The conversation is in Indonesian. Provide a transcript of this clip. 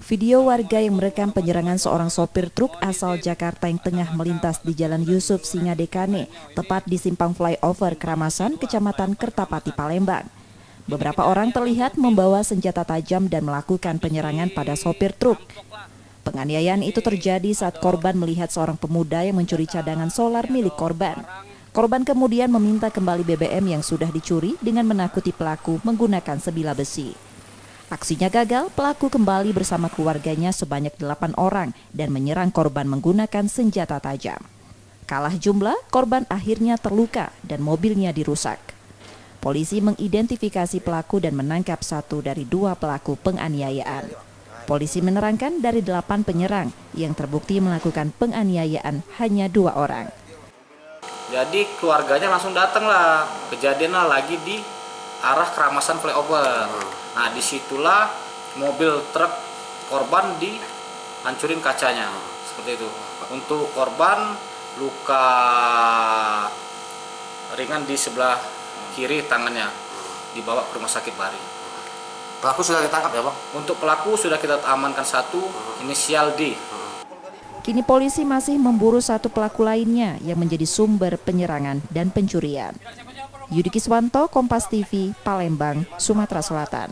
Video warga yang merekam penyerangan seorang sopir truk asal Jakarta yang tengah melintas di Jalan Yusuf Singadekane, tepat di simpang flyover Kramasan, Kecamatan Kertapati, Palembang. Beberapa orang terlihat membawa senjata tajam dan melakukan penyerangan pada sopir truk. Penganiayaan itu terjadi saat korban melihat seorang pemuda yang mencuri cadangan solar milik korban. Korban kemudian meminta kembali BBM yang sudah dicuri dengan menakuti pelaku menggunakan sebilah besi. Aksinya gagal, pelaku kembali bersama keluarganya sebanyak 8 orang dan menyerang korban menggunakan senjata tajam. Kalah jumlah, korban akhirnya terluka dan mobilnya dirusak. Polisi mengidentifikasi pelaku dan menangkap 1 dari 2 pelaku penganiayaan. Polisi menerangkan dari 8 penyerang yang terbukti melakukan penganiayaan hanya 2 orang. Jadi keluarganya langsung datang lah, kejadiannya lagi di arah Kramasan flyover. Nah disitulah mobil truk korban dihancurin kacanya, seperti itu. Untuk korban luka ringan di sebelah kiri tangannya, dibawa ke rumah sakit Bari. Pelaku sudah ditangkap ya Bang? Untuk pelaku sudah kita amankan 1, inisial D. Kini polisi masih memburu 1 pelaku lainnya yang menjadi sumber penyerangan dan pencurian. Yudi Kiswanto, Kompas TV, Palembang, Sumatera Selatan.